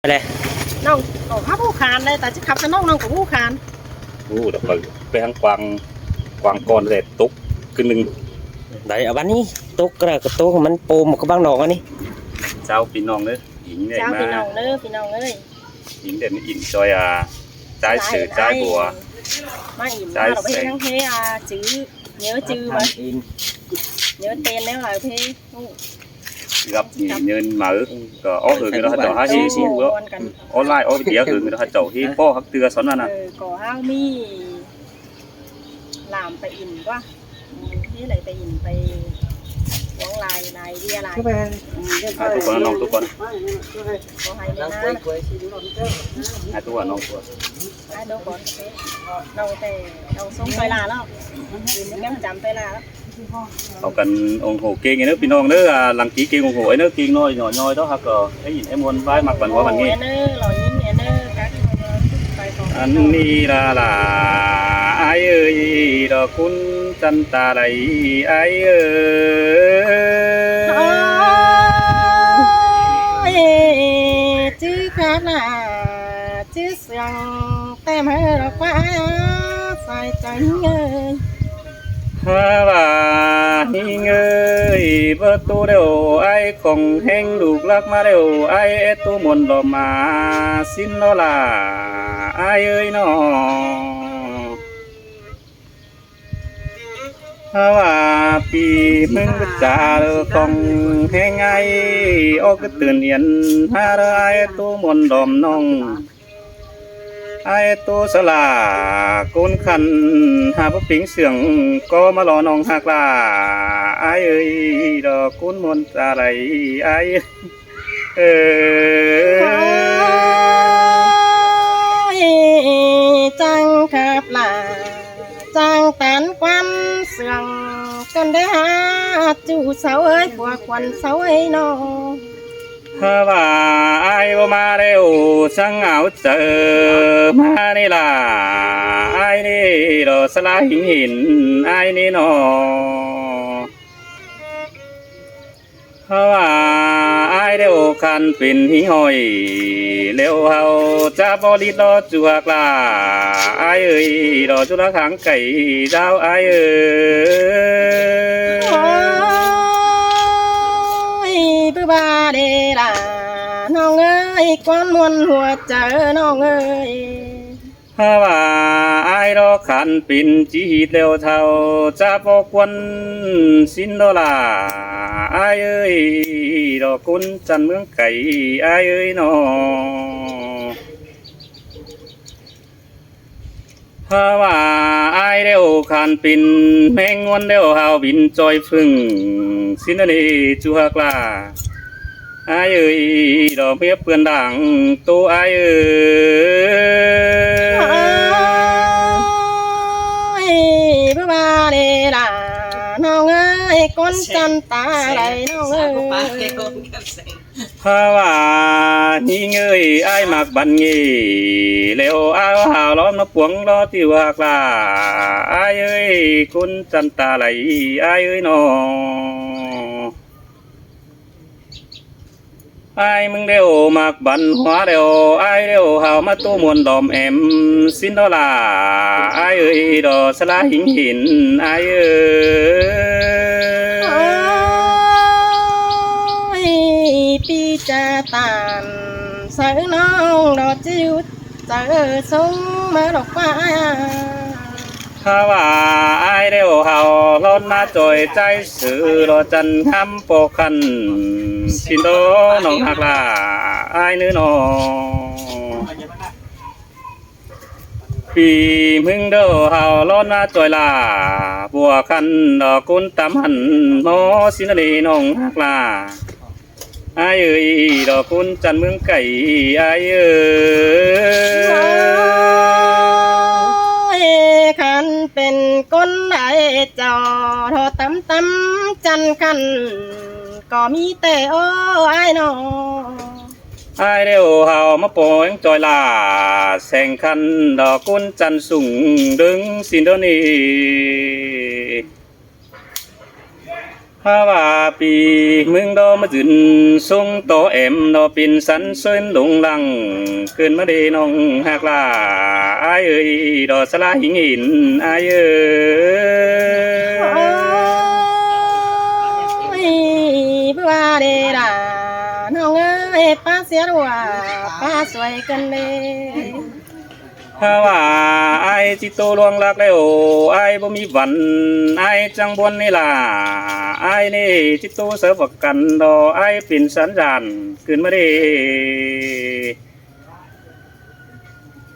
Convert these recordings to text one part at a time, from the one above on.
อะไรน้องก็หาผู้คานเลยแต่จะขับกับน้องกับผู้คานเดี๋ยวไปทางกวางก่อนเลยตุกขึ้นหนึ่งได้เอาบ้านนี้โต๊ะกระกับโต๊ะมันโปมกับบางดอกอันนี้เจ้าพี่น้องเลยหญิงเนี่ยเจ้ามาพี่น้องเลยพี่น้องเลย หญิงเด่นอินจอยใจสื่อใจบัวมาอิ่มมาเราไปทั้งเพจื้อnhớ chư mà nhớ tên nếu là thế gặp thì nhân mở có ó hưởng người đó chọn hai gì xí bữa online ó video hưởng người đó chọn hi po hắc tưa són nè có hao mi làm phải in quá thế này phải in phải quăng lại bia lại tụi con nong tụi con có hai bên hai tụi con nong hai đứa con đầu tè đầu sống tay là đó mình ngắm chậm tay là đóเขากันองค์โหเก่งไงเนอะพี่น้องเนอะหลังกี้เก่งองค์โหไอ้เนอะเก่งน้อยน้อยđóฮักไอ้ยินไอ้มวนไว้มักบันหัวบันงี้อันนี้ละไอ้เอ้ยดอกคุณจันตาไหลไอ้เอ้ยชื่อคาดละชื่อเสียงแต่ไม่รักว่าใส่ใจเงยhi ngơi vợ tu đều ai không hẹn đủ lắc mà đều ai tu muốn đỏ mà xin nó là ai ơi nó và vì mình trả không hẹn ai ô cái tự nhiên ai tu muốn đòm nông ai tuสละคนขันหาพระปิงเสียงก็มารอน้องหักลาไอ้เอ้ยดอกคุณมนต์อะไรไอ้จังขับลาจังตันควันเสียงกันได้หาจูเสาเอ้ยบัวควันเสาเอ้ยน้องว่าไอ้บ่มาเร็วช่างเอาเจอมานี่ล่ะไอ้นี่ดอกสลายหินไอ้นี่นอว่าไอ้เร็วคันเป็นหิหอยเร็วเฮาจะบริดอจัวกลาไอ้เอ้ยดอกจุลขังไก่ดาวไอ้เอ้ยบาเดล่ะน้องเอ้ยควันมวนหัวใจน้องเอ้ยว่าไอ้รอขันปิ่นจีเร็วเท่าจะพกวันสินโดลาไอ้เอ้ยดอกคุณจันเมืองไก่ไอ้เอ้ยนอว่าไอ้เร็วขันปิ่นแมงวันเร็วเฮาบินจอยพึ่งสินนี่จัวกลาไอ้เอ้ยดอกเมียเปื่อนดังตัวไอ้เอ้ยบาเดล่ะน้องเอ้ยคนจันตาไหลน้องเอ้ยว่านี่เงยไอ้มักบันงี้เร็วเอาหาล้อมน้ำปวงล้อที่ว่ากลาไอ้เอ้ยคุณจันตาไหลไอ้เอ้ยน้องไอ้มึงเร็วมักบันหัวเร็วไอ้เร็วเฮามาตู้มวนดอมแอมสินดอลาไอ้เอ้ยดอสลาหินไอ้เอ้ยปีจะตานใส่น้องดอกจิ้วเจอสงมาดอกฟ้าว่าไอ้เร็วเฮาล้นมาจอยใจสื่อรอจันคำโปคันสินโดน้องหักลาไอ้เนื้อนอปีมึงเด้อเฮาล้นมาจอยลาบัวคันดอกกุนตำหันโมสินลีน้องหักลาไอ้เอ้ยดอกกุนจันเมืองไก่ไอ้เอ้ยขันเป็นก้นไอจอทอตำจันขันก็มีแต่โอ้ไอ้น้องไอ้เร็วเฮามาปอยจอยลาแสงคันดอกกุนจันสุ่งดึงสินโดนี ฮาว่าปีมึงดอมาจืนทรงโตแอมดอปินสันเซินหลงลังขึ้นมาเดน้องหักลาอายเอ้ยดอสลาหิงหินอายเอ้ย บัวเดดาน้องเอ้ยป้าเสียรัวป้าสวยกันเลย ฮาว่าอายจิตโตลวงรักแล้วอายบ่มีวันอายจังบวนนี่ล่ะอายนี่จิตโตเสือประกันดออายเป็นสัญญาณขึ้นมาเด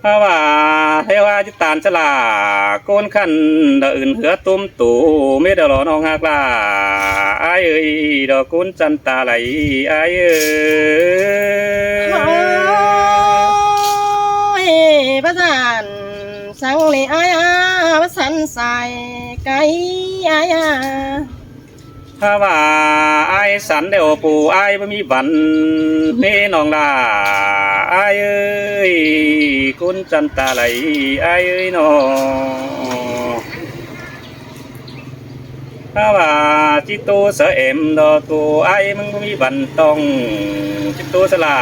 ฮาว่าเทวาจิตตานฉลาโกนขันดอกอื่นเหือตุ้มตู่ไม่ดอรอน้องหักลาอายเอ้ยดอกกุนจันตาไหลอายเอ้ย พระจันสังในอายาพระสันใส่ไก่อายา ถ้าว่าอายสันเดียวปู่อายบ่มีวันนี่น้องลาอายเอ้ยคุณจันตาไหลอายเอ้ยน้องถ้าว่าจิตโตเสอเอ็มดอตัวอายมึงบ่มีวันต้องจิตโตสลา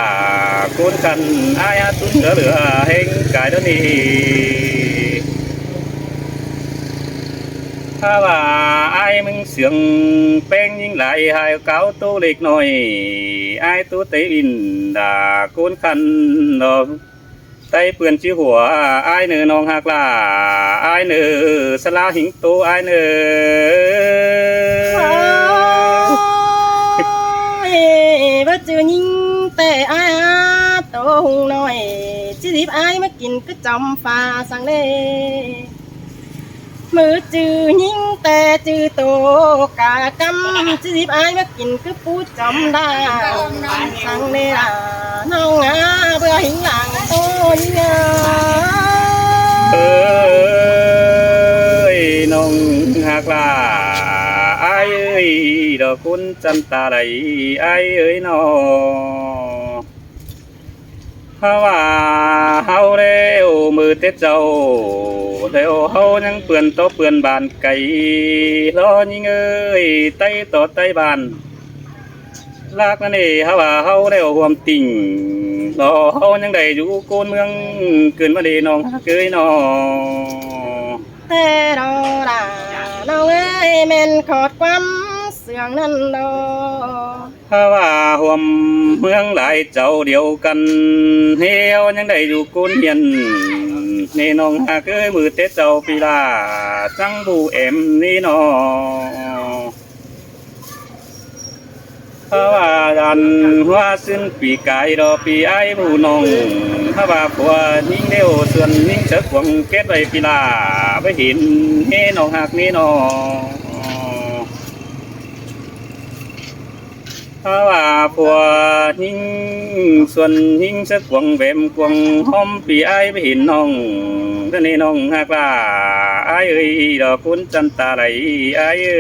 คุณกันอายตุนเหลือเฮงกายเดี๋ยวนี้ถ้าว่าไอ้มึงเสียงแป้งยิ่งไหลหายเก่าตัวเล็กหน่อยไอ้ตัวเตอินด่ากูนคันดอกไตเปื่อนชี้หัวไอ้เนื้อน้องหักลาไอ้เนื้อสลาหิงตัวไอ้เนื้อ พระจือยิงแต่อายโตหงน้อยจีรีบอายมากินก็จอมฟ้าสังเลมือจือยิงแต่จือโตกากำจีรีบอายมากินก็ปูจอมได้สังเลล่ะน้องอาเบื่อหิงหลังโตยิง เอ้ยน้องหักลาไอ้เอ้ยดอกคุณจันตาไหลไอ้เอ้ยน้องฮาว่าเฮาเร็วมือเต็ดเจ้าเร็วเฮายังเปื่อนโตเปื่อนบานไก่รอยิงเอ้ยไตต่อไตบานลากนั่นเองฮาว่าเฮาเร็วรวมติ่งรอเฮายังได้อยู่โกนเมืองเกินมาดีน้องเกยน้อง แต่ดอดาน้องเอ้ยแม่นขอดความเสื่องนั่นดอ ถ้าว่าห่วมเมืองหลายเจ้าเดียวกันเฮียวยังได้อยู่กุนเฮียนนี่น้องหากเอ้ยมือเตะเจ้าปีลาจังบูเอ็มนี่น้องถ้าว่าดันว่าสิ้นปีกายรอปีไอ้ผู้น้องถ้าว่าผัวนิ่งเดียวส่วนนิ่งเชิกหวังเก็ดไว้ปีลาไปเห็นเฮ้น้องหักนี่น้องถ้าว่าผัวหิงส่วนหิงสักกวงแวมกวงหอมปีไอไปเห็นน้องท่านี่น้องหักลาไอเอ้ยดอกคุณจันตาไหลไอเอ้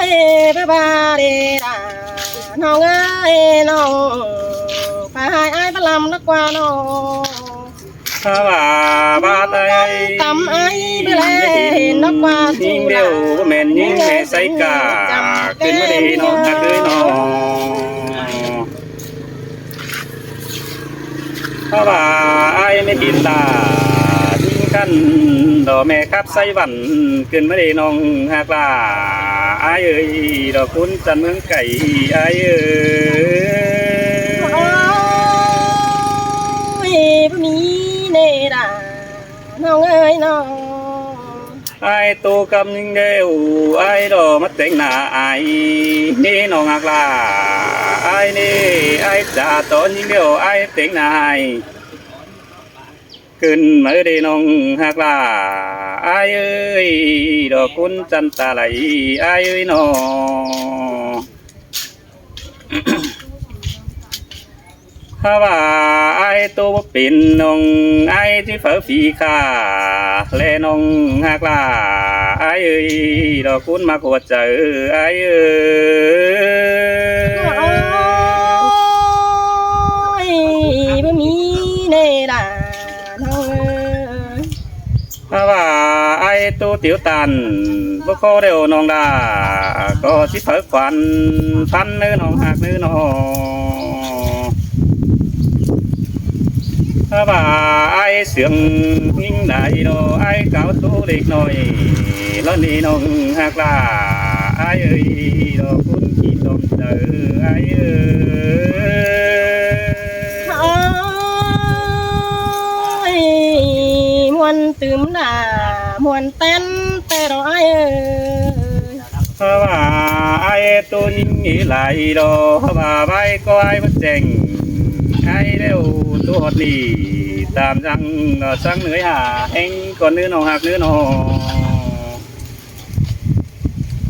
ย พระบาเดดาน้องเอ้ยน้องไปให้อายพระลำนักกว่าน้อง ถ้าว่าบาไต ตำไอ้เบื่อนกว่า ยิงเดียวแม่นยิงแม่ใส่กาขึ้นมาดีน้องหักเอ้ยน้องถ้าว่าไอไม่กินตาทิ้งกันดอกแม่ครับใส่วันขึ้นมาดีน้องหักลาไอเอ้ยดอกคุณจันเมืองไก่ไอเอ้ย บ่มีเนดาน้องเอ้ยน้อง ไอตัวกำยิงเดียวไอดอกมัดแต่งหน้าไอนี่น้องหักลาไอนี่ไอจ่าตอนยิงเดียวไอแต่งหน้าไอขึ้นมาดีน้องหักลาไอเอ้ยดอกคุณจันตาไหลไอเอ้ยน้องถ้าว่าไอตัวเป็นน้องไอที่เฝ้าฝีขาและน้องหักลาไอเอ้ยดอกคุณมาขวดเจอไอเอ้ย บ่มีเนดาน้องเอ้ย ถ้าว่าไอ tu tiểu tàn vô khó đều nong đà có chỉ phở quan phan nữ nong hạc nữ nọ và ai sướng nhưng đại đồ ai cáo tu địch nồi lớn đi nong hạc là ai ơi đồ cũng chỉ đồng tử ai ơi muôn tươm là muôn tên tê rồi ai ơi và ai tôi nghĩ lại đồ và vai có ai bất chèn ai đều tu hoạt lì tạm rằng sang nữa hả anh còn nữa nào hạt nữa nào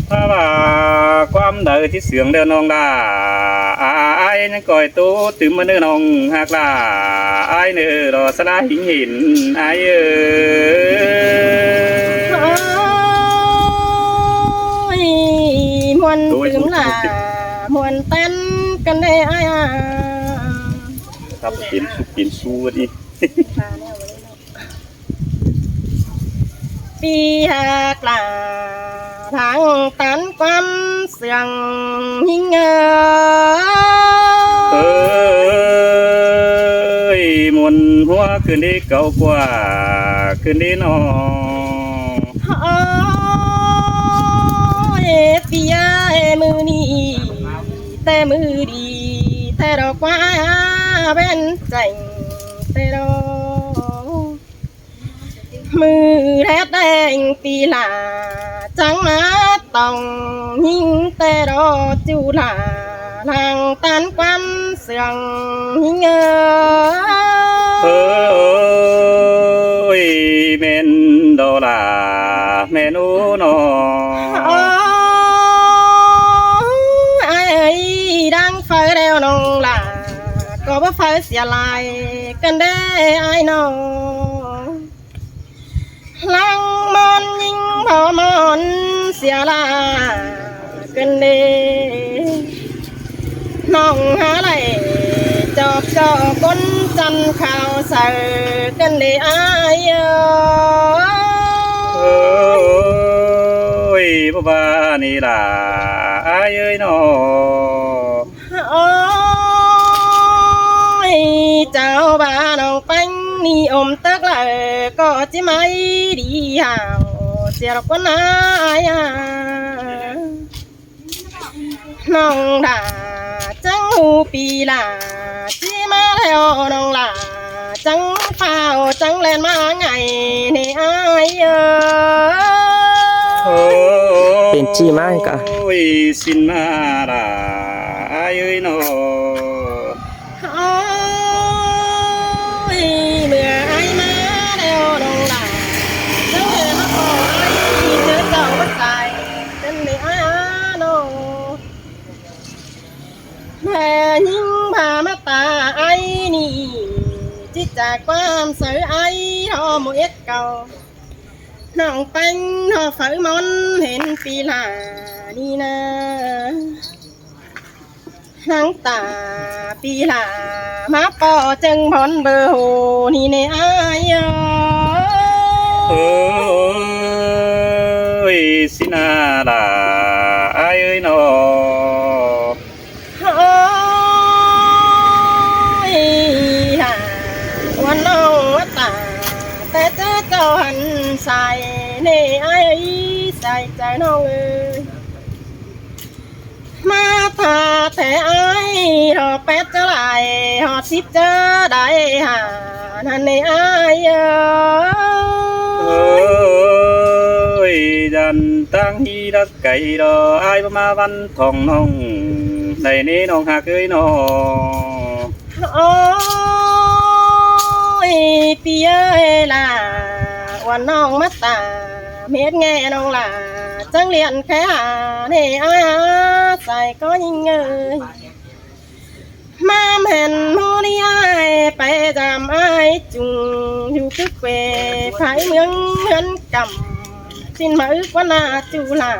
và quan đời chỉ sướng đều nong đà ai nhưng coi tu từ mà nữa nong hạt là ai nữa đó sẽ là hình hình ai muôn tươm là muôn tên cần đây ai àทำเป็นสู้ดิ ปีหักลาทางตันความเสื่องหิงเอ้ยมวนหัวคืนนี้เก่ากว่าคืนนี้นอปียมือนี้แต่มือดีแต่ดอกว่าเป็นจังแต่ดอกมือแท้แดงปีหลาจังมาต้องยิงแต่ดอกจูหลาทางตันความเสื่องหิงเอ้ยเมนโดลาเมนูนอđang phải đeo nông là có bác phải xỉa lại cần để ai nó lăng mòn nhìn bỏ mòn xỉa là cần để nông há lại chọc cho con chân khao sợ cần để ai ơi bà ni là ai ơi nó ôi chào bà nông bánh ni ôm tức là có chỉ máy đi hào xe đọc con ai à nông đà trắng hù bì là chỉ má theo nông là trắng phao trắng lên má ngày này aiเป็นจีมากกะ ôi xin ma là ai ơi nó ôi mưa ai má đeo đồng là nếu như nó có ai chơi cầu bất tài tên này ai nó mẹ nhưng bà mắt ta ai nì chỉ trả quan sự ai họ một ít cầu nòng bánh họ phải món hẹn pì là đi na nắng tà pì là má bò chân món bờ hồ ni nè ai ơi xin là ai ơi nó ôi hà quan nông tàแต่เจ้าเจ้าหันใส่เน่ไอ้ใส่ใจน้องเอ้ยมาพาแต่ไอ้รอแป๊ดเจ้าไหลหอดซิบเจอได้หานั่นเน่ไอ้ơi dần tăng hi đất cày đó ai mà văn thòng nông này nè nông hạc ơi nó ôi pi ơi làวันน้องมัตตาเม็ดแง่น้องล่ะจังเรียนแค่หาเน่อาใส่ก็ยิงเอ้ยมาเห็นมูนี่ไอไปจำไอจุงอยู่คึกเวไผเมืองเงินกำสิ้นมาอึกว่านาจูล่ะ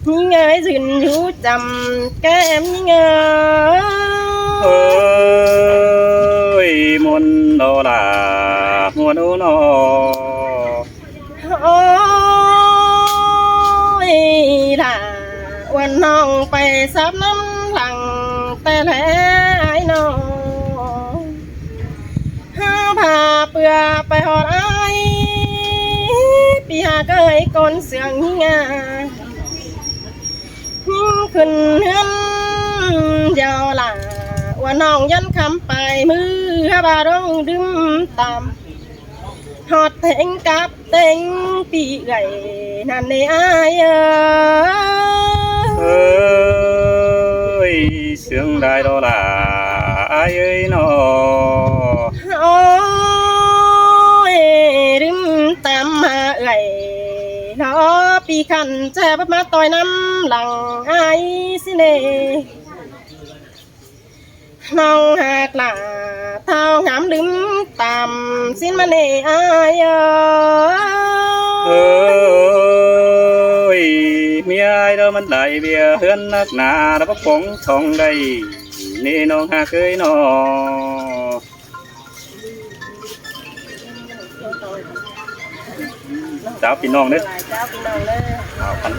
ยิงเอ้ยยืนอยู่จำแก้มยิงเอ้ย ơi muôn đồ là muôn ô nó โอ้ ซับน้ำหลังแต่แลไอ้น้องห้าผ่าเปื่อไปหอดไอ้ปีหาเกยกลเสืองหิงาหิ้งขึ้นเฮือนยาวหล่าว่าน้องยันคำไปมือบาร้องดึมตามหอดเต็งกับเต็งปีไก่นั่นในอายเอ้ยเสียงได้ดอล่ะอายเอ้ยนอ โอ้ยดึมตามมาเอ่ยน้อปีขันแจ๊บมาต่อยน้ำหลังอายสิเนน้องหากหลาเท้างามดึมตามสิ้นมาเนอายเอ้ยเมียไอ้เด้อมันไหลเบียเฮือนนักหนาแล้วก็ปองทองได้นี่น้องหาเคยนอเจ้าพี่น้องเด้อ เจ้าพี่น้องเลย เอาพัน